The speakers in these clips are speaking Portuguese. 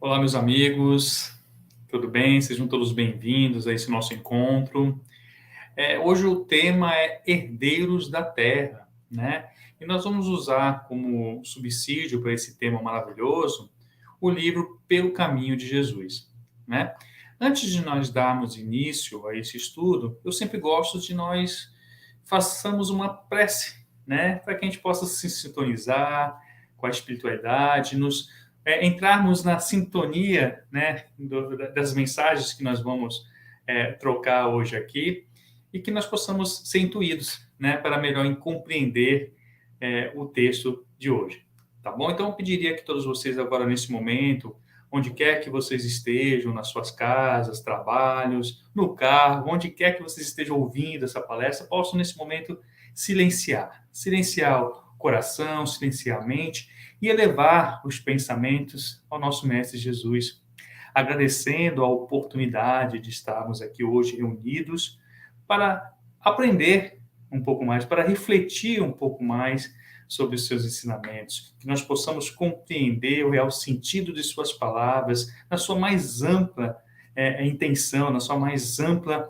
Olá, meus amigos, tudo bem? Sejam todos bem-vindos a esse nosso encontro. Hoje o tema é Herdeiros da Terra, né? E nós vamos usar como subsídio para esse tema maravilhoso o livro Pelo Caminho de Jesus, né? Antes de nós darmos início a esse estudo, eu sempre gosto de nós façamos uma prece, né? Para que a gente possa se sintonizar com a espiritualidade, entrarmos na sintonia, né, das mensagens que nós vamos trocar hoje aqui e que nós possamos ser intuídos, né, para melhor compreender o texto de hoje. Tá bom? Então, eu pediria que todos vocês agora, nesse momento, onde quer que vocês estejam, nas suas casas, trabalhos, no carro, onde quer que vocês estejam ouvindo essa palestra, possam, nesse momento, silenciar o coração, silenciar a mente e elevar os pensamentos ao nosso Mestre Jesus, agradecendo a oportunidade de estarmos aqui hoje reunidos para aprender um pouco mais, para refletir um pouco mais sobre os seus ensinamentos, que nós possamos compreender o real sentido de suas palavras, na sua mais ampla intenção, na sua mais ampla,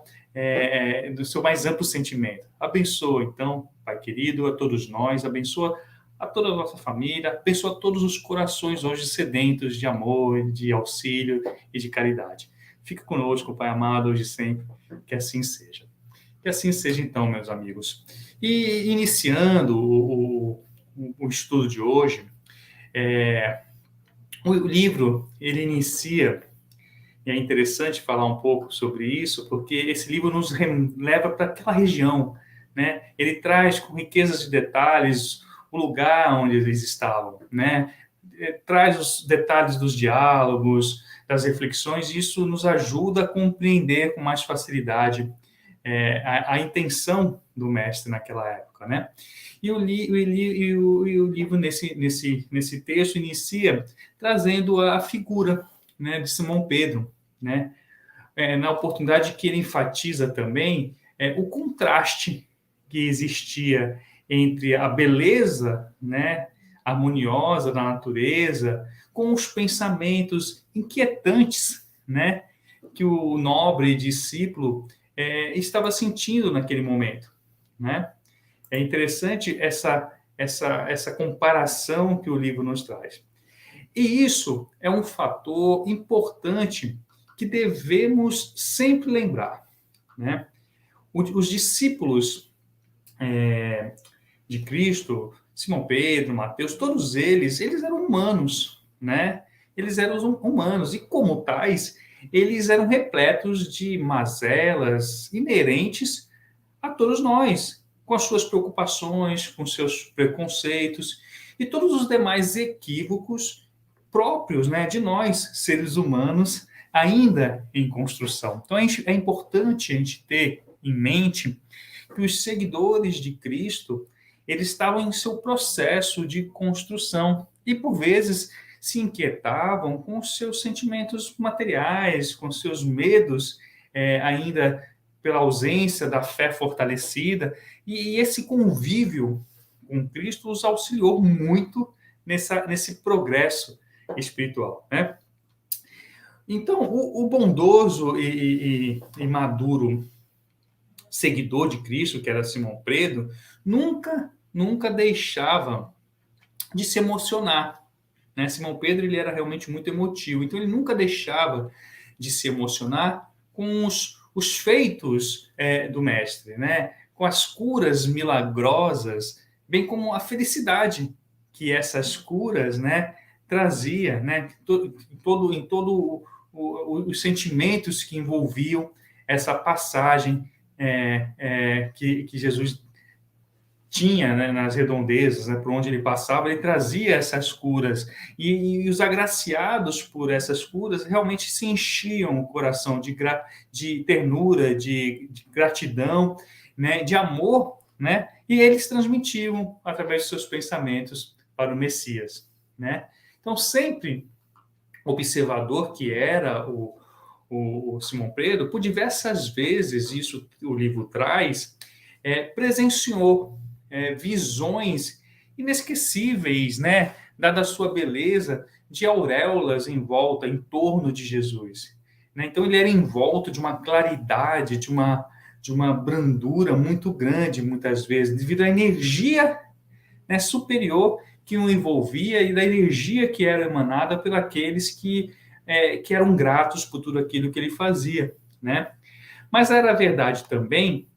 do seu mais amplo sentimento. Abençoa, então, Pai querido, a todos nós, abençoa a toda a nossa família, abençoa todos os corações hoje sedentos de amor, de auxílio e de caridade. Fique conosco, Pai amado, hoje e sempre, que assim seja. Que assim seja, então, meus amigos. E iniciando o estudo de hoje, o livro, ele inicia, e é interessante falar um pouco sobre isso, porque esse livro nos leva para aquela região, né? Ele traz com riquezas de detalhes o lugar onde eles estavam, né? Traz os detalhes dos diálogos, das reflexões, e isso nos ajuda a compreender com mais facilidade a intenção do mestre naquela época, né? E o livro, nesse texto, inicia trazendo a figura, né, de Simão Pedro, né? Na oportunidade que ele enfatiza também o contraste que existia entre a beleza, né, harmoniosa da natureza com os pensamentos inquietantes, né, que o nobre discípulo estava sentindo naquele momento, né? É interessante essa comparação que o livro nos traz. E isso é um fator importante que devemos sempre lembrar, né? Os discípulos de Cristo, Simão Pedro, Mateus, todos eles eram humanos, né? Eles eram humanos e, como tais, eles eram repletos de mazelas inerentes a todos nós, com as suas preocupações, com seus preconceitos e todos os demais equívocos próprios, né, de nós, seres humanos, ainda em construção. Então, é importante a gente ter em mente que os seguidores de Cristo, eles estavam em seu processo de construção e, por vezes, se inquietavam com os seus sentimentos materiais, com seus medos, ainda pela ausência da fé fortalecida, e esse convívio com Cristo os auxiliou muito nesse progresso espiritual, né? Então, o bondoso e maduro seguidor de Cristo, que era Simão Pedro, nunca deixava de se emocionar, né? Simão Pedro, ele era realmente muito emotivo, então ele nunca deixava de se emocionar com os feitos do mestre, né? Com as curas milagrosas, bem como a felicidade que essas curas, né, trazia, né? Em todo os sentimentos que envolviam essa passagem que Jesus tinha, né, nas redondezas, né, por onde ele passava, ele trazia essas curas. E os agraciados por essas curas realmente se enchiam o coração de ternura, de gratidão, né, de amor, né, e eles transmitiam através de seus pensamentos para o Messias, né? Então, sempre observador que era o Simão Pedro, por diversas vezes, isso que o livro traz, presenciou visões inesquecíveis, né, dada a sua beleza, de auréolas em volta, em torno de Jesus. Né? Então, ele era envolto de uma claridade, de uma brandura muito grande, muitas vezes, devido à energia, né, superior que o envolvia e da energia que era emanada por aqueles que eram gratos por tudo aquilo que ele fazia. Né? Mas era verdade também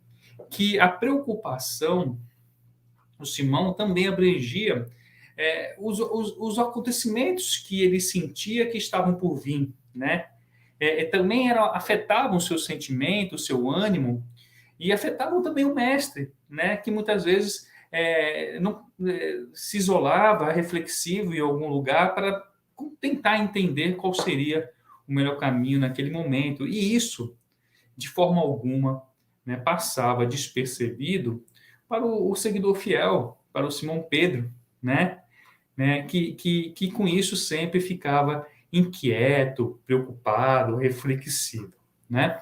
que a preocupação do Simão também abrangia os acontecimentos que ele sentia que estavam por vir, né? Também afetavam o seu sentimento, o seu ânimo, e afetavam também o mestre, né? Que muitas vezes não, se isolava, reflexivo em algum lugar para tentar entender qual seria o melhor caminho naquele momento. E isso, de forma alguma, né, passava despercebido para o seguidor fiel, para o Simão Pedro, que com isso sempre ficava inquieto, preocupado, reflexivo. Né?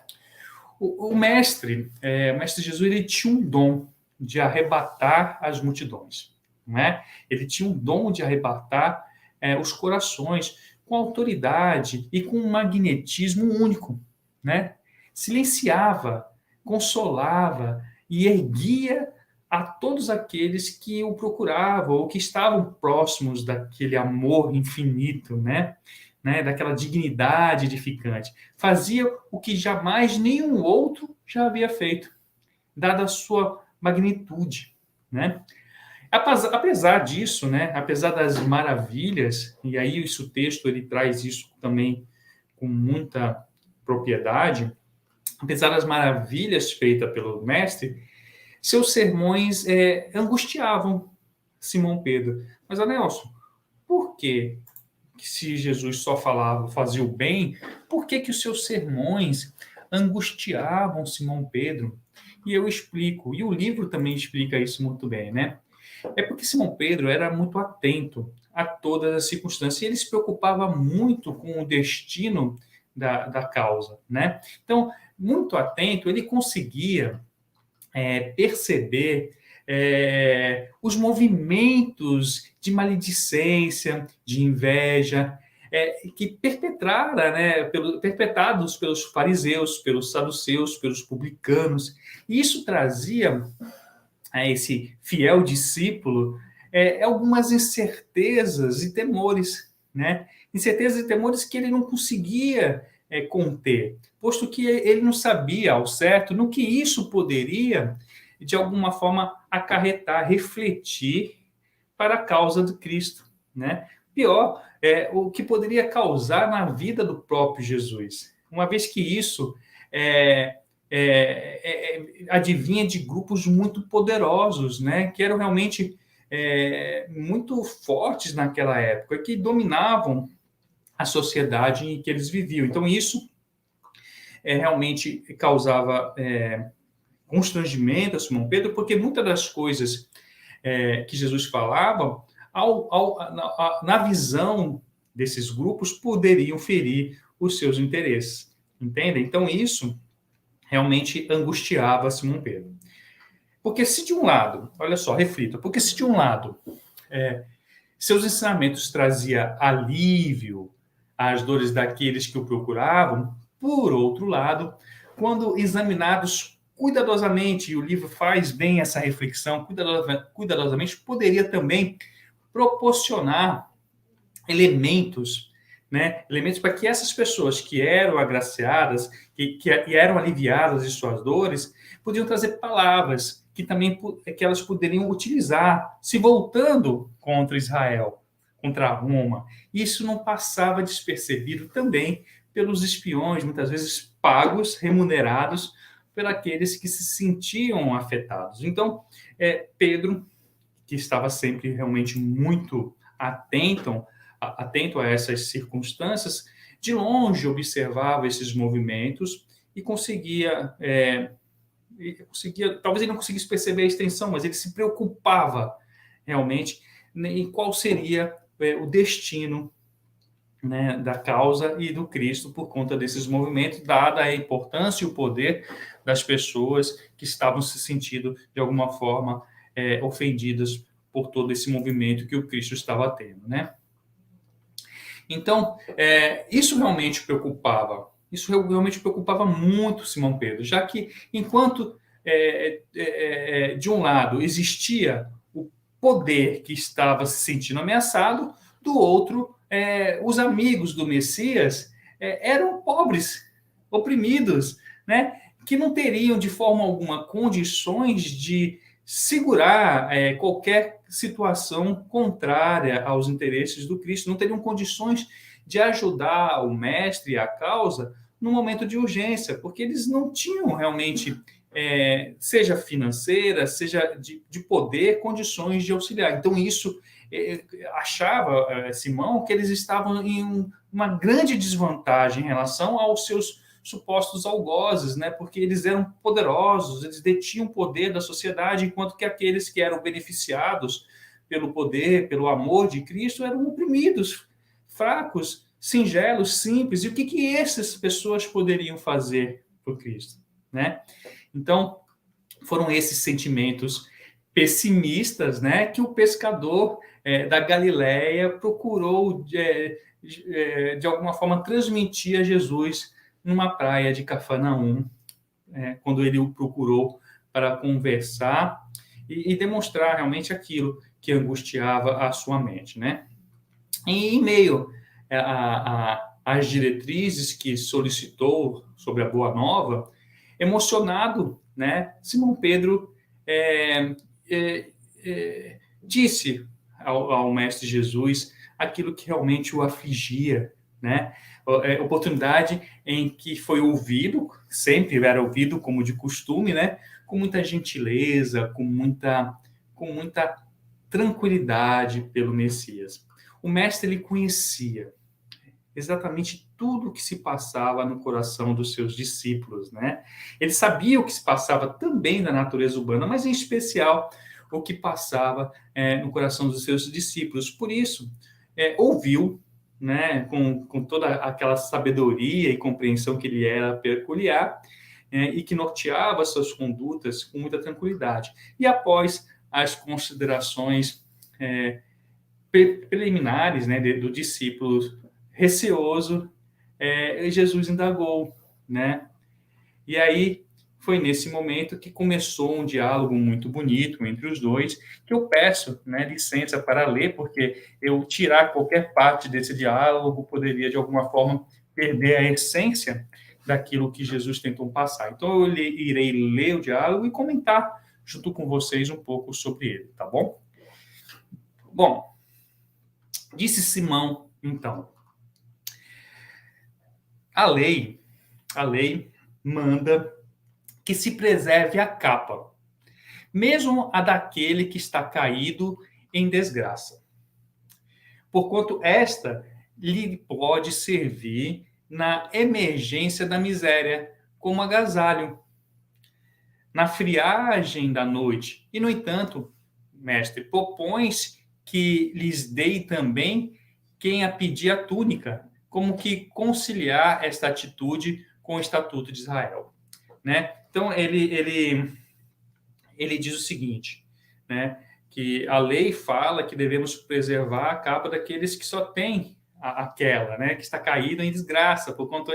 O mestre Jesus, ele tinha um dom de arrebatar as multidões. Né? Ele tinha um dom de arrebatar os corações com autoridade e com um magnetismo único. Né? Silenciava, consolava e erguia a todos aqueles que o procuravam ou que estavam próximos daquele amor infinito, daquela dignidade edificante. Fazia o que jamais nenhum outro já havia feito, dada a sua magnitude. Né? Apesar disso, apesar das maravilhas, e aí isso, o texto ele traz isso também com muita propriedade, apesar das maravilhas feitas pelo mestre, seus sermões angustiavam Simão Pedro. Mas, Nelson, por que se Jesus só falava, fazia o bem, por que os seus sermões angustiavam Simão Pedro? E eu explico, e o livro também explica isso muito bem, né? É porque Simão Pedro era muito atento a todas as circunstâncias, e ele se preocupava muito com o destino da causa, né? Então, muito atento, ele conseguia perceber os movimentos de maledicência, de inveja, que perpetrados pelos fariseus, pelos saduceus, pelos publicanos. E isso trazia a esse fiel discípulo algumas incertezas e temores, né? Incertezas e temores que ele não conseguia conter, posto que ele não sabia ao certo no que isso poderia, de alguma forma, acarretar, refletir para a causa de Cristo, né? Pior, o que poderia causar na vida do próprio Jesus, uma vez que isso adivinha de grupos muito poderosos, né? Que eram realmente muito fortes naquela época, que dominavam a sociedade em que eles viviam. Então, isso realmente causava constrangimento a Simão Pedro, porque muitas das coisas que Jesus falava, na visão desses grupos, poderiam ferir os seus interesses. Entendem? Então, isso realmente angustiava Simão Pedro. Porque se de um lado, olha só, reflita, porque se de um lado seus ensinamentos trazia alívio às dores daqueles que o procuravam, por outro lado, quando examinados cuidadosamente, e o livro faz bem essa reflexão, cuidadosamente, poderia também proporcionar elementos, elementos para que essas pessoas que eram agraciadas, que eram aliviadas de suas dores, podiam trazer palavras que elas poderiam utilizar, se voltando contra Israel, contra Roma. Isso não passava despercebido também pelos espiões, muitas vezes pagos, remunerados, por aqueles que se sentiam afetados. Então, Pedro, que estava sempre realmente muito atento a essas circunstâncias, de longe observava esses movimentos e conseguia, talvez ele não conseguisse perceber a extensão, mas ele se preocupava realmente em qual seria o destino, da causa e do Cristo por conta desses movimentos, dada a importância e o poder das pessoas que estavam se sentindo, de alguma forma, ofendidas por todo esse movimento que o Cristo estava tendo, né? Então, isso realmente preocupava. Isso realmente preocupava muito Simão Pedro, já que enquanto de um lado existia o poder que estava se sentindo ameaçado, do outro, os amigos do Messias eram pobres, oprimidos, né? Que não teriam de forma alguma condições de segurar qualquer situação contrária aos interesses do Cristo, não teriam condições de ajudar o mestre e a causa no momento de urgência, porque eles não tinham realmente, seja financeira, seja de poder, condições de auxiliar. Então, isso achava Simão que eles estavam em uma grande desvantagem em relação aos seus supostos algozes, né? Porque eles eram poderosos, eles detinham o poder da sociedade, enquanto que aqueles que eram beneficiados pelo poder, pelo amor de Cristo, eram oprimidos, fracos, singelos, simples. E o que essas pessoas poderiam fazer por Cristo, né? Então, foram esses sentimentos pessimistas, né, que o pescador da Galileia procurou, de alguma forma, transmitir a Jesus numa praia de Cafarnaum, quando ele o procurou para conversar e demonstrar realmente aquilo que angustiava a sua mente, né? E em meio às diretrizes que solicitou sobre a Boa Nova, emocionado, né, Simão Pedro disse ao Mestre Jesus aquilo que realmente o afligia, né? Oportunidade em que foi ouvido, sempre era ouvido como de costume, né? Com muita gentileza, com muita tranquilidade pelo Messias. O mestre ele conhecia exatamente tudo o que se passava no coração dos seus discípulos, né? Ele sabia o que se passava também na natureza humana, mas em especial o que passava no coração dos seus discípulos. Por isso, ouviu, né, com toda aquela sabedoria e compreensão que lhe era peculiar, e que norteava suas condutas com muita tranquilidade. E após as considerações preliminares, né, do discípulo receoso, Jesus indagou, né? E aí foi nesse momento que começou um diálogo muito bonito entre os dois, que eu peço, né, licença para ler, porque eu tirar qualquer parte desse diálogo poderia, de alguma forma, perder a essência daquilo que Jesus tentou passar. Então, eu irei ler o diálogo e comentar junto com vocês um pouco sobre ele, tá bom? Bom, disse Simão, então, a lei manda que se preserve a capa, mesmo a daquele que está caído em desgraça, porquanto esta lhe pode servir na emergência da miséria, como agasalho, na friagem da noite. E, no entanto, mestre, propões que lhes dei também quem a pedir a túnica, como que conciliar esta atitude com o Estatuto de Israel, né? Então, ele diz o seguinte, né? Que a lei fala que devemos preservar a capa daqueles que só têm aquela, né? Que está caída em desgraça, porquanto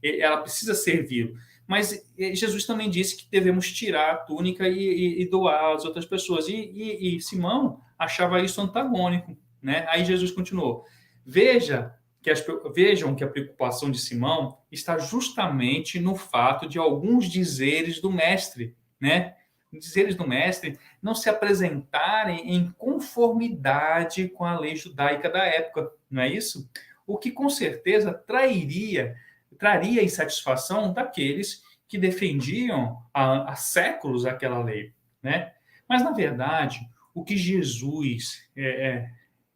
ela precisa servir. Mas Jesus também disse que devemos tirar a túnica e doar às outras pessoas. E Simão achava isso antagônico, né? Aí Jesus continuou: Vejam que a preocupação de Simão está justamente no fato de alguns dizeres do mestre, né? Dizeres do mestre não se apresentarem em conformidade com a lei judaica da época, não é isso? O que com certeza traria insatisfação daqueles que defendiam há séculos aquela lei, né? Mas, na verdade, o que Jesus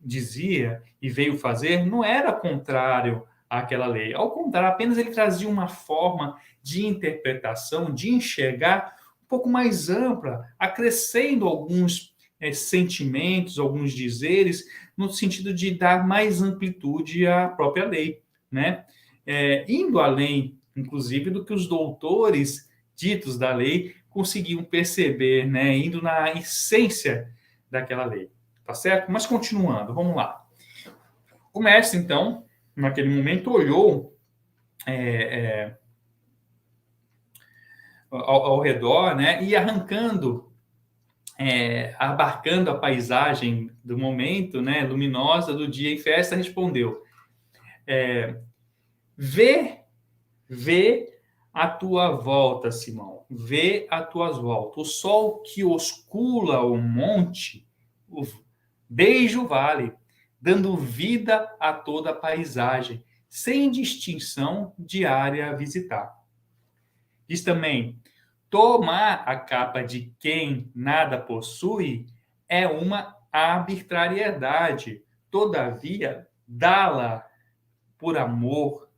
dizia e veio fazer não era contrário àquela lei. Ao contrário, apenas ele trazia uma forma de interpretação, de enxergar um pouco mais ampla, acrescendo alguns sentimentos, alguns dizeres, no sentido de dar mais amplitude à própria lei, né? Indo além, inclusive, do que os doutores ditos da lei conseguiam perceber, né? Indo na essência daquela lei. Tá certo? Mas continuando, vamos lá. O mestre, então, naquele momento, olhou ao redor, né? E arrancando, abarcando a paisagem do momento, né? Luminosa do dia em festa, respondeu: Vê, vê a tua volta, Simão. Vê a tua volta. O sol que oscula o monte, desde o vale, dando vida a toda a paisagem, sem distinção de área a visitar. Diz também: tomar a capa de quem nada possui é uma arbitrariedade. Todavia, dá-la por amor,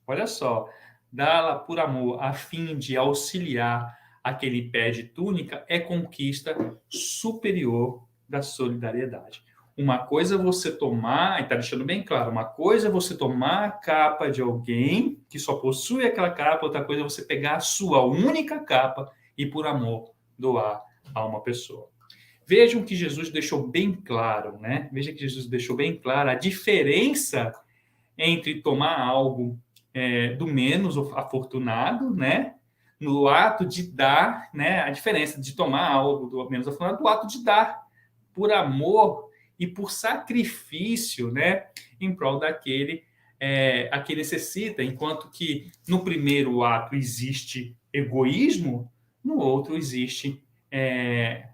olha só, dá-la por amor, a fim de auxiliar aquele pé de túnica, é conquista superior da solidariedade. Uma coisa é você tomar, e está deixando bem claro, uma coisa é você tomar a capa de alguém que só possui aquela capa, outra coisa é você pegar a sua única capa e, por amor, doar a uma pessoa. Vejam que Jesus deixou bem claro, né? Veja que Jesus deixou bem claro a diferença entre tomar algo do menos afortunado, né? No ato de dar, né? A diferença de tomar algo do menos afortunado do ato de dar por amor e por sacrifício, né? Em prol daquele a que necessita, enquanto que no primeiro ato existe egoísmo, no outro existe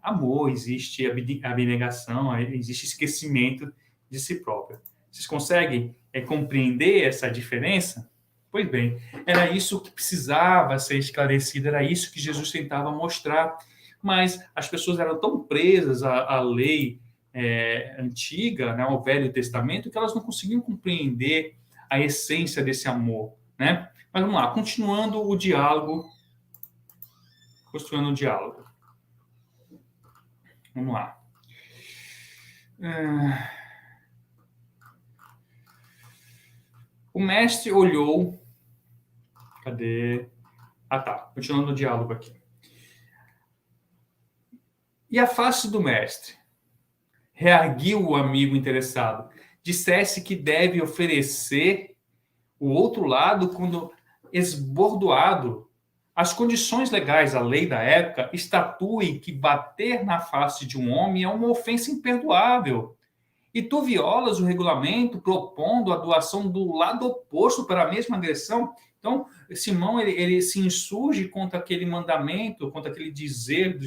amor, existe abnegação, existe esquecimento de si próprio. Vocês conseguem compreender essa diferença? Pois bem, era isso que precisava ser esclarecido, era isso que Jesus tentava mostrar. Mas as pessoas eram tão presas à lei antiga, né, ao Velho Testamento, que elas não conseguiam compreender a essência desse amor. Né? Mas vamos lá, continuando o diálogo. Construindo um diálogo. Vamos lá. O mestre olhou. Cadê? Ah, tá. Continuando o diálogo aqui. E a face do mestre? Rearguiu o amigo interessado. Dissesse que deve oferecer o outro lado quando esbordoado. As condições legais, a lei da época, estatuem que bater na face de um homem é uma ofensa imperdoável. E tu violas o regulamento propondo a doação do lado oposto para a mesma agressão. Então, Simão ele se insurge contra aquele mandamento, contra aquele dizer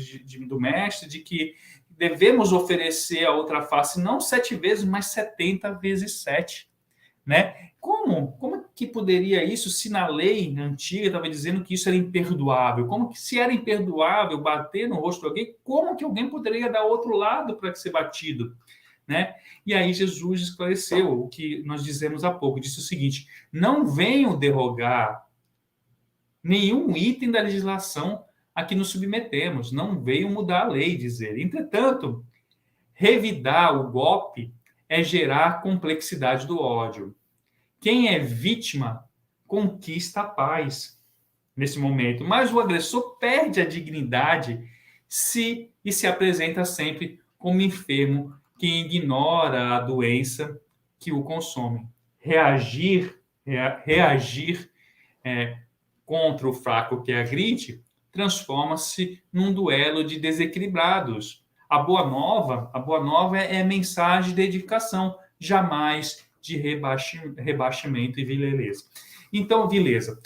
do mestre de que devemos oferecer a outra face não 7 vezes, mas 70 vezes 7. Né? Como que poderia isso, se na lei antiga estava dizendo que isso era imperdoável? Como que, se era imperdoável bater no rosto de alguém, como que alguém poderia dar outro lado para ser batido? Né? E aí Jesus esclareceu o que nós dizemos há pouco, disse o seguinte: não venham derrogar nenhum item da legislação a que nos submetemos, não venham mudar a lei, dizer. Entretanto, revidar o golpe é gerar complexidade do ódio. Quem é vítima conquista a paz nesse momento, mas o agressor perde a dignidade e se apresenta sempre como enfermo que ignora a doença que o consome. Reagir contra o fraco que agride transforma-se num duelo de desequilibrados. A boa nova é mensagem de edificação, jamais de rebaixamento e vileza. Então, vileza.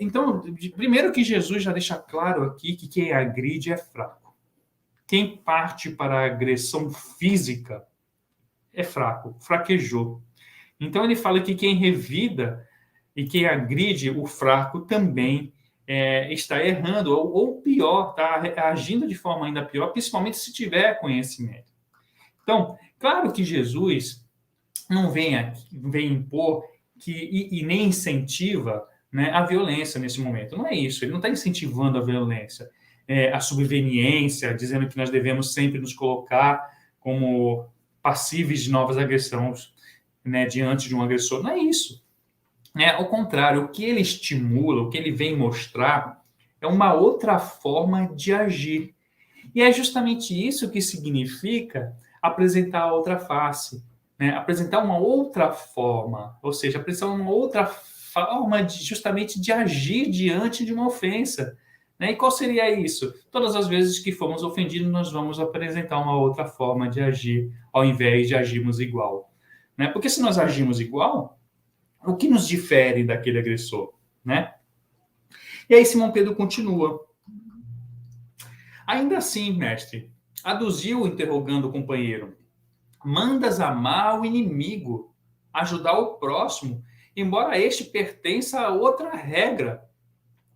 Então, primeiro que Jesus já deixa claro aqui que quem agride é fraco. Quem parte para a agressão física é fraco, fraquejou. Então, ele fala que quem revida e quem agride o fraco também está errando, ou pior, está agindo de forma ainda pior, principalmente se tiver conhecimento. Então, claro que Jesus não vem impor e nem incentiva, né, a violência nesse momento. Não é isso, ele não está incentivando a violência, a subveniência, dizendo que nós devemos sempre nos colocar como passíveis de novas agressões, né, diante de um agressor. Não é isso. Ao contrário, o que ele estimula, o que ele vem mostrar, é uma outra forma de agir. E é justamente isso que significa apresentar a outra face, né? Apresentar uma outra forma, ou seja, apresentar uma outra forma justamente de agir diante de uma ofensa. Né? E qual seria isso? Todas as vezes que fomos ofendidos, nós vamos apresentar uma outra forma de agir, ao invés de agirmos igual. Né? Porque se nós agimos igual, o que nos difere daquele agressor? Né? E aí Simão Pedro continua. Ainda assim, mestre, aduziu interrogando o companheiro, mandas amar o inimigo, ajudar o próximo, embora este pertença a outra regra.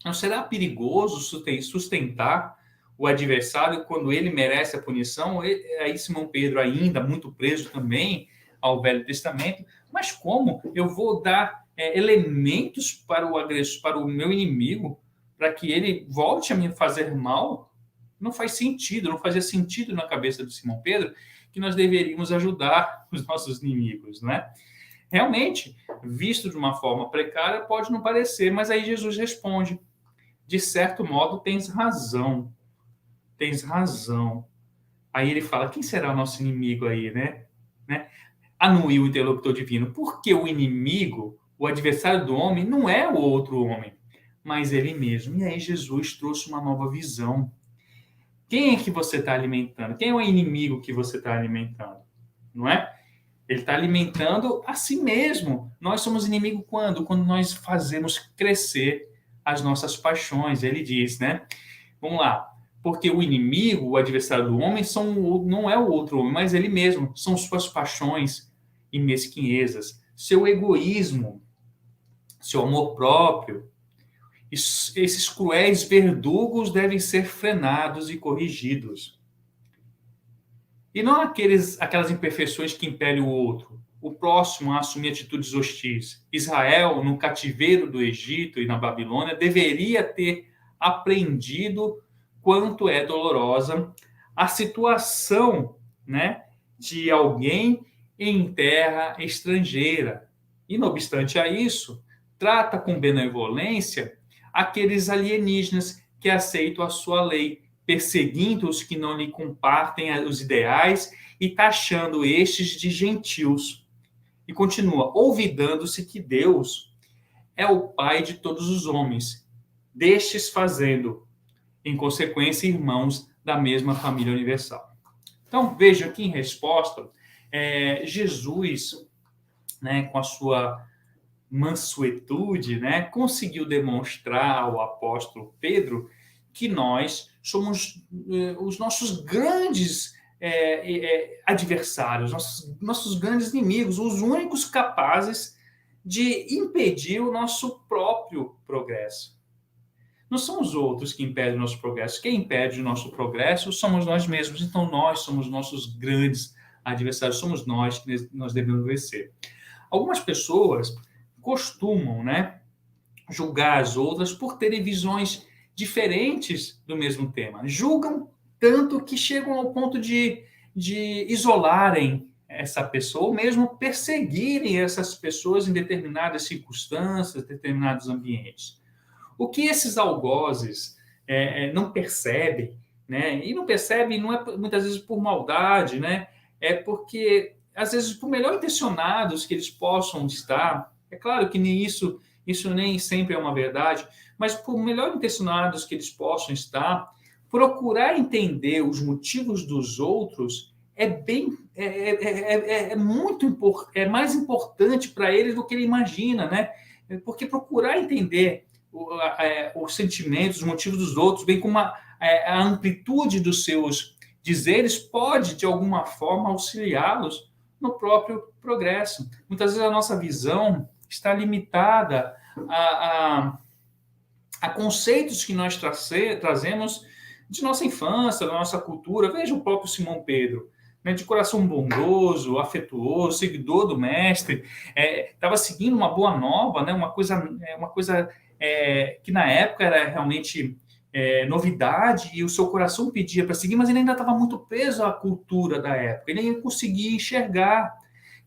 Não será perigoso sustentar o adversário quando ele merece a punição? Aí Simão Pedro, ainda muito preso também ao Velho Testamento, mas como eu vou dar elementos para o agressor, para o meu inimigo, para que ele volte a me fazer mal? Não faz sentido, não fazia sentido na cabeça de Simão Pedro que nós deveríamos ajudar os nossos inimigos, né? Realmente, visto de uma forma precária, pode não parecer, mas aí Jesus responde: de certo modo, tens razão. Tens razão. Aí ele fala, quem será o nosso inimigo aí, né? Anuiu o interlocutor divino. Porque o inimigo, o adversário do homem, não é o outro homem, mas ele mesmo. E aí Jesus trouxe uma nova visão. Quem é que você está alimentando? Quem é o inimigo que você está alimentando? Não é? Ele está alimentando a si mesmo. Nós somos inimigo quando? Quando nós fazemos crescer as nossas paixões. Ele diz, né? Vamos lá. Porque o inimigo, o adversário do homem, não é o outro homem, mas ele mesmo. São suas paixões e mesquinhezas, seu egoísmo, seu amor próprio. Esses cruéis verdugos devem ser frenados e corrigidos. E não aquelas imperfeições que impedem o outro, o próximo a assumir atitudes hostis. Israel, no cativeiro do Egito e na Babilônia, deveria ter aprendido quanto é dolorosa a situação, né, de alguém em terra estrangeira. E, não obstante a isso, trata com benevolência aqueles alienígenas que aceitam a sua lei, perseguindo os que não lhe compartem os ideais e taxando estes de gentios. E continua, olvidando-se que Deus é o Pai de todos os homens, destes fazendo, em consequência, irmãos da mesma família universal. Então, veja aqui em resposta, Jesus, né, com a sua mansuetude, né, conseguiu demonstrar ao apóstolo Pedro que nós somos os nossos grandes adversários, nossos grandes inimigos, os únicos capazes de impedir o nosso próprio progresso. Não são os outros que impedem o nosso progresso. Quem impede o nosso progresso somos nós mesmos. Então, nós somos nossos grandes adversários, somos nós que nós devemos vencer. Algumas pessoas costumam, né, julgar as outras por terem visões diferentes do mesmo tema. Julgam tanto que chegam ao ponto de isolarem essa pessoa, ou mesmo perseguirem essas pessoas em determinadas circunstâncias, determinados ambientes. O que esses algozes não percebem, né? E não percebem não é muitas vezes por maldade, né? É porque, às vezes, por melhor intencionados que eles possam estar, é claro que nem isso nem sempre é uma verdade, mas por melhor intencionados que eles possam estar, procurar entender os motivos dos outros é mais importante para eles do que ele imagina, né? Porque procurar entender os sentimentos, os motivos dos outros, bem como a amplitude dos seus dizeres, pode, de alguma forma, auxiliá-los no próprio progresso. Muitas vezes a nossa visão está limitada a conceitos que nós trazemos de nossa infância, da nossa cultura. Veja o próprio Simão Pedro, né, de coração bondoso, afetuoso, seguidor do mestre, estava seguindo uma boa nova, né, uma coisa que na época era realmente novidade, e o seu coração pedia para seguir, mas ele ainda estava muito preso à cultura da época, ele nem conseguia enxergar.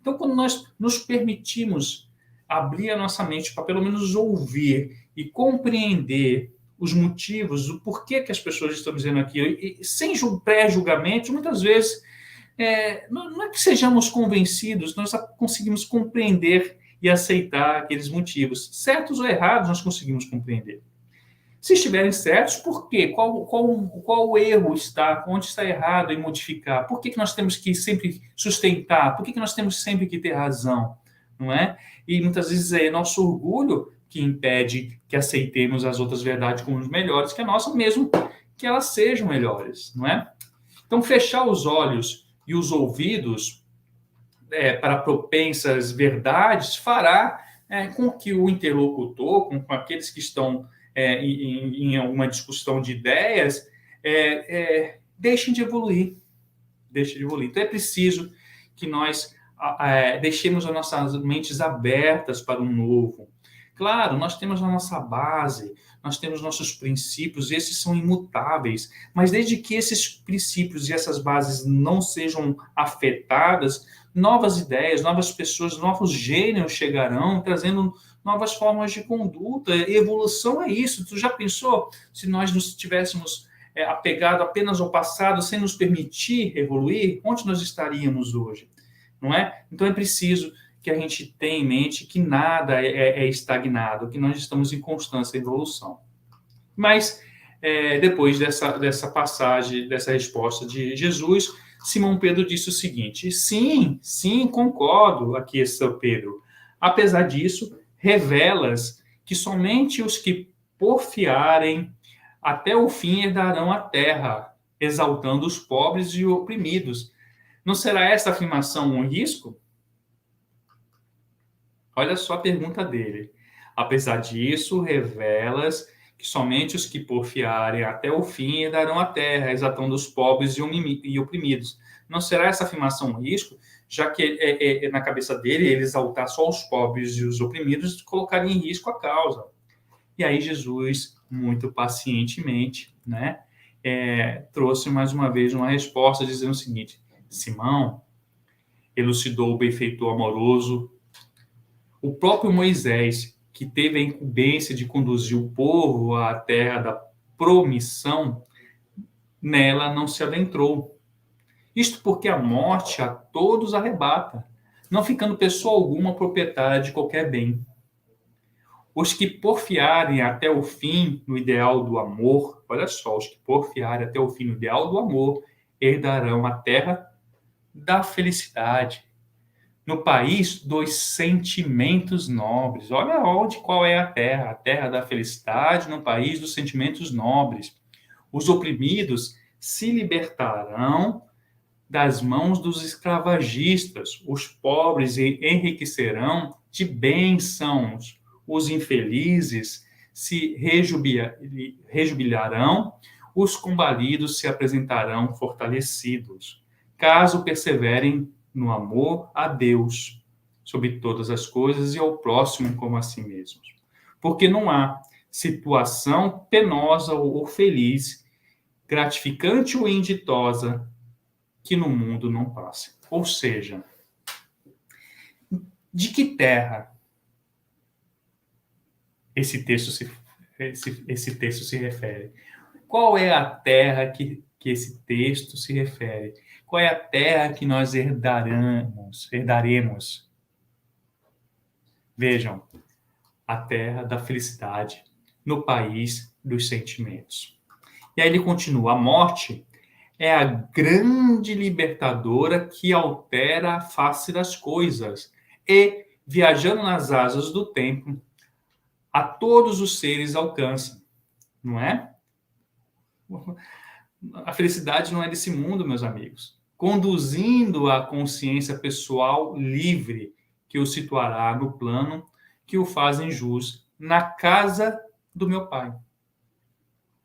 Então, quando nós nos permitimos abrir a nossa mente para pelo menos ouvir e compreender os motivos, o porquê que as pessoas estão dizendo aquilo, e sem pré-julgamento, muitas vezes não é que sejamos convencidos, nós conseguimos compreender e aceitar aqueles motivos. Certos ou errados, nós conseguimos compreender. Se estiverem certos, por quê? Qual o erro está? Onde está errado em modificar? Por que nós temos que sempre sustentar? Por que nós temos sempre que ter razão? Não é? E muitas vezes é nosso orgulho que impede que aceitemos as outras verdades como melhores que a nossa, mesmo que elas sejam melhores, não é? Então, fechar os olhos e os ouvidos para propensas verdades fará com que o interlocutor, com aqueles que estão em alguma discussão de ideias, deixem de evoluir. Deixem de evoluir. Então, é preciso que nós deixemos as nossas mentes abertas para o novo. Claro, nós temos a nossa base, nós temos nossos princípios, esses são imutáveis, mas desde que esses princípios e essas bases não sejam afetadas, novas ideias, novas pessoas, novos gênios chegarão, trazendo novas formas de conduta. E evolução é isso. Tu já pensou se nós nos tivéssemos apegado apenas ao passado, sem nos permitir evoluir? Onde nós estaríamos hoje? Não é? Então é preciso que a gente tenha em mente que nada é estagnado, que nós estamos em constância evolução. Mas, depois dessa passagem, dessa resposta de Jesus, Simão Pedro disse o seguinte: sim, concordo aqui, São Pedro. Apesar disso, revelas que somente os que porfiarem até o fim herdarão a terra, exaltando os pobres e oprimidos. Não será essa afirmação um risco? Olha só a pergunta dele. Apesar disso, revelas que somente os que porfiarem até o fim herdarão a terra, exaltando os pobres e oprimidos. Não será essa afirmação um risco, já que na cabeça dele, ele exaltar só os pobres e os oprimidos colocaria em risco a causa. E aí Jesus, muito pacientemente, né, trouxe mais uma vez uma resposta dizendo o seguinte: Simão, elucidou o benfeitor amoroso, o próprio Moisés, que teve a incumbência de conduzir o povo à terra da promissão, nela não se adentrou. Isto porque a morte a todos arrebata, não ficando pessoa alguma proprietária de qualquer bem. Os que porfiarem até o fim no ideal do amor, olha só, os que porfiarem até o fim no ideal do amor, herdarão a terra da felicidade, no país dos sentimentos nobres. Olha qual é a terra da felicidade, no país dos sentimentos nobres. Os oprimidos se libertarão das mãos dos escravagistas, os pobres enriquecerão de bênçãos, os infelizes se rejubilarão, os combalidos se apresentarão fortalecidos, caso perseverem no amor a Deus sobre todas as coisas e ao próximo como a si mesmos. Porque não há situação penosa ou feliz, gratificante ou inditosa, que no mundo não passe. Ou seja, de que terra esse texto se refere? Qual é a terra que esse texto se refere? Qual é a terra que nós herdaremos? Vejam, a terra da felicidade, no país dos sentimentos. E aí ele continua: a morte é a grande libertadora que altera a face das coisas e, viajando nas asas do tempo, a todos os seres alcança. Não é? A felicidade não é desse mundo, meus amigos. Conduzindo a consciência pessoal livre, que o situará no plano que o fazem jus, na casa do meu Pai.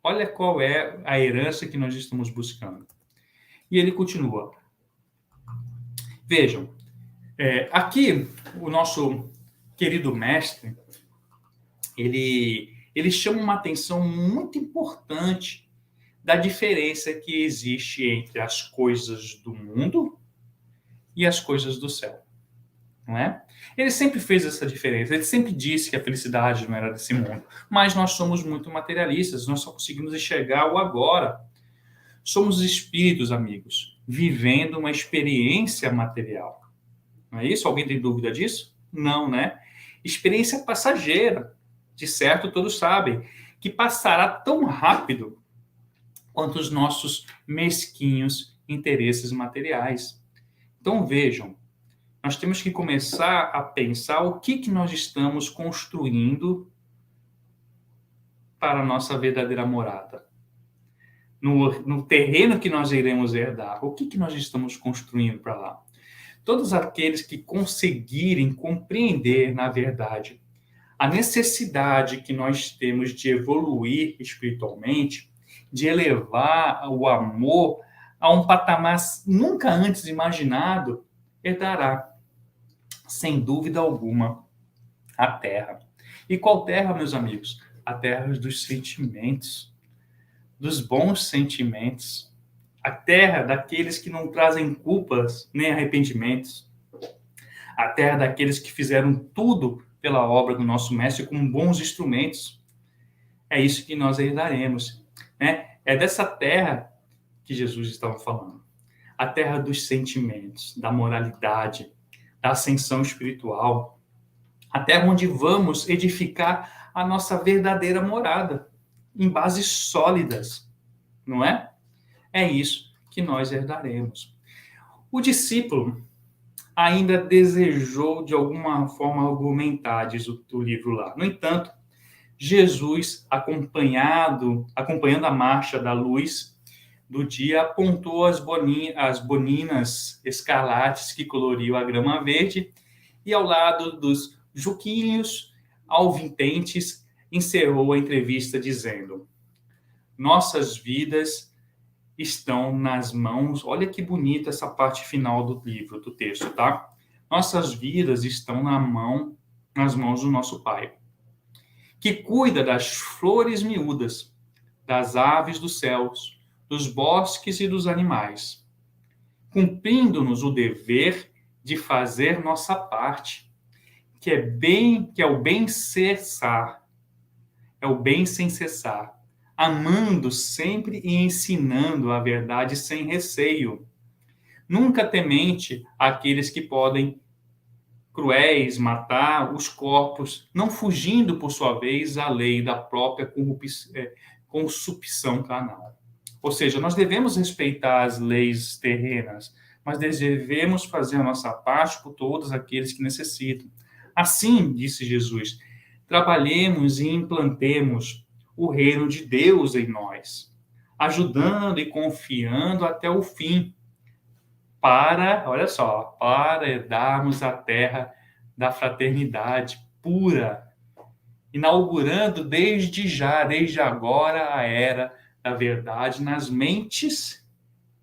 Olha qual é a herança que nós estamos buscando. E ele continua. Vejam, aqui o nosso querido mestre, ele chama uma atenção muito importante da diferença que existe entre as coisas do mundo e as coisas do céu. Não é? Ele sempre fez essa diferença, ele sempre disse que a felicidade não era desse mundo, mas nós somos muito materialistas, nós só conseguimos enxergar o agora. Somos espíritos, amigos, vivendo uma experiência material. Não é isso? Alguém tem dúvida disso? Não, né? Experiência passageira, de certo todos sabem, que passará tão rápido quanto os nossos mesquinhos interesses materiais. Então vejam, nós temos que começar a pensar o que nós estamos construindo para a nossa verdadeira morada. No terreno que nós iremos herdar, o que nós estamos construindo para lá? Todos aqueles que conseguirem compreender, na verdade, a necessidade que nós temos de evoluir espiritualmente, de elevar o amor a um patamar nunca antes imaginado, herdará, sem dúvida alguma, a terra. E qual terra, meus amigos? A terra dos sentimentos, dos bons sentimentos, a terra daqueles que não trazem culpas nem arrependimentos, a terra daqueles que fizeram tudo pela obra do nosso mestre com bons instrumentos. É isso que nós herdaremos, né? É dessa terra que Jesus estava falando. A terra dos sentimentos, da moralidade, da ascensão espiritual. A terra onde vamos edificar a nossa verdadeira morada, em bases sólidas, não é? É isso que nós herdaremos. O discípulo ainda desejou, de alguma forma, argumentar, diz o livro lá. No entanto, Jesus, acompanhando a marcha da luz do dia, apontou as boninas escarlates que coloriam a grama verde e, ao lado dos juquinhos alvitentes, encerrou a entrevista dizendo: nossas vidas estão nas mãos. Olha que bonita essa parte final do livro, do texto, tá? Nossas vidas estão nas mãos do nosso Pai, que cuida das flores miúdas, das aves dos céus, dos bosques e dos animais, cumprindo-nos o dever de fazer nossa parte, que é o bem cessar, é o bem sem cessar, amando sempre e ensinando a verdade sem receio, nunca temente àqueles que podem cruéis matar os corpos, não fugindo, por sua vez, à lei da própria consumpção carnal. Ou seja, nós devemos respeitar as leis terrenas, mas devemos fazer a nossa parte por todos aqueles que necessitam. Assim, disse Jesus, trabalhemos e implantemos o reino de Deus em nós, ajudando e confiando até o fim, olha só, para herdarmos a terra da fraternidade pura, inaugurando desde agora, a era da verdade nas mentes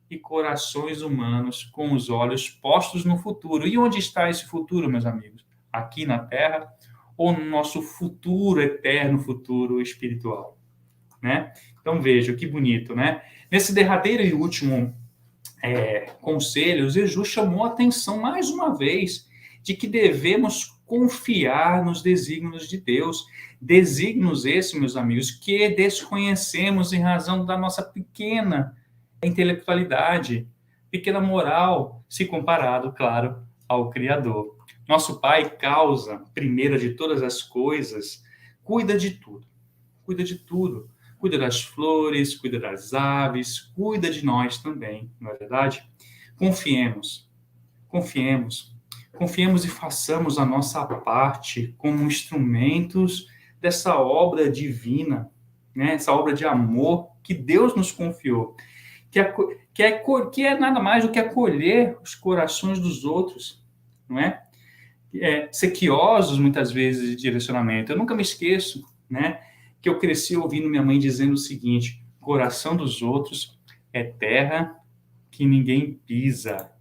e corações humanos, com os olhos postos no futuro. E onde está esse futuro, meus amigos? Aqui na Terra ou no nosso futuro, eterno futuro espiritual? Né? Então, veja, que bonito, né? Nesse derradeiro e último conselho, Jesus chamou a atenção mais uma vez de que devemos confiar nos desígnios de Deus. Desígnios esses, meus amigos, que desconhecemos em razão da nossa pequena intelectualidade, pequena moral, se comparado, claro, ao Criador. Nosso Pai, causa primeira de todas as coisas, cuida de tudo. Cuida de tudo. Cuida das flores, cuida das aves, cuida de nós também, não é verdade? Confiemos, confiemos e façamos a nossa parte como instrumentos dessa obra divina, né? Essa obra de amor que Deus nos confiou, que é nada mais do que acolher os corações dos outros, não é? Sequiosos, muitas vezes, de direcionamento. Eu nunca me esqueço, né, que eu cresci ouvindo minha mãe dizendo o seguinte: coração dos outros é terra que ninguém pisa.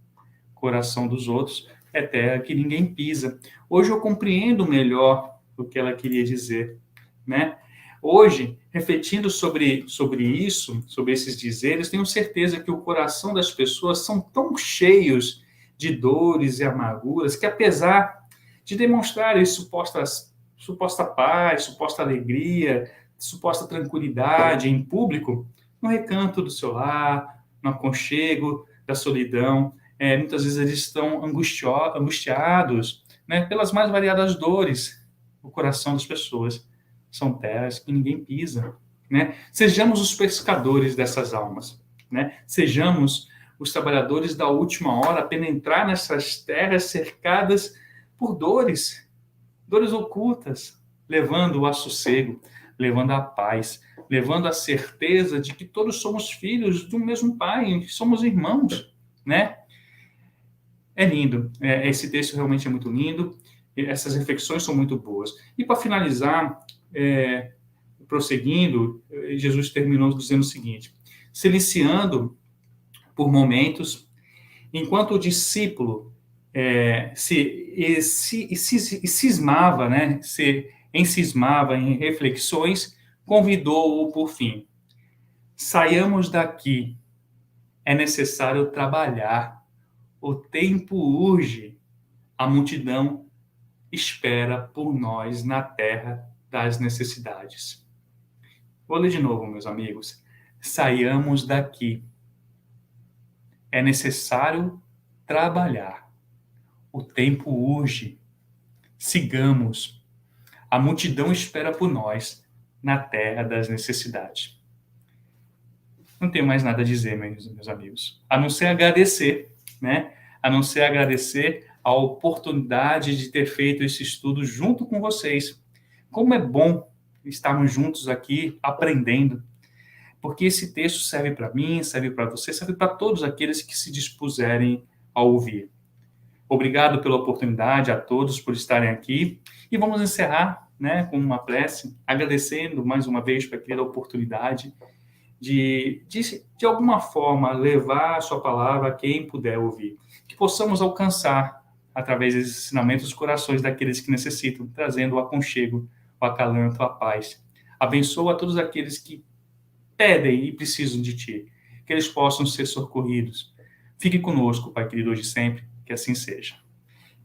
Coração dos outros é terra que ninguém pisa. Hoje eu compreendo melhor o que ela queria dizer, né? Hoje, refletindo sobre isso, sobre esses dizeres, tenho certeza que o coração das pessoas são tão cheios de dores e amarguras que, apesar de demonstrarem suposta paz, suposta alegria, suposta tranquilidade em público, no recanto do seu lar, no aconchego da solidão. Muitas vezes eles estão angustiados, né, pelas mais variadas dores. O coração das pessoas são terras que ninguém pisa, né? Sejamos os pescadores dessas almas, né? Sejamos os trabalhadores da última hora a penetrar nessas terras cercadas por dores ocultas, levando o assossego, levando a paz, levando a certeza de que todos somos filhos do mesmo Pai, somos irmãos, né? É lindo. Esse texto realmente é muito lindo. Essas reflexões são muito boas. E para finalizar, prosseguindo, Jesus terminou dizendo o seguinte: siliciando por momentos, enquanto o discípulo cismava, né, se encismava em reflexões, convidou-o por fim: saiamos daqui, é necessário trabalhar, o tempo urge, a multidão espera por nós na terra das necessidades. Vou ler de novo, meus amigos. Saiamos daqui. É necessário trabalhar. O tempo urge. Sigamos. A multidão espera por nós na terra das necessidades. Não tenho mais nada a dizer, meus amigos, a não ser agradecer, né? A não ser agradecer a oportunidade de ter feito esse estudo junto com vocês. Como é bom estarmos juntos aqui aprendendo, porque esse texto serve para mim, serve para você, serve para todos aqueles que se dispuserem a ouvir. Obrigado pela oportunidade a todos por estarem aqui e vamos encerrar, né, com uma prece, agradecendo mais uma vez para aquela oportunidade de alguma forma levar a sua palavra a quem puder ouvir, que possamos alcançar através desses ensinamentos os corações daqueles que necessitam, trazendo o aconchego, o acalanto, a paz. Abençoa a todos aqueles que pedem e precisam de Ti, que eles possam ser socorridos. Fique conosco, Pai querido, hoje e sempre, que assim seja.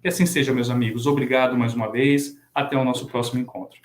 Que assim seja, meus amigos. Obrigado mais uma vez. Até o nosso próximo encontro.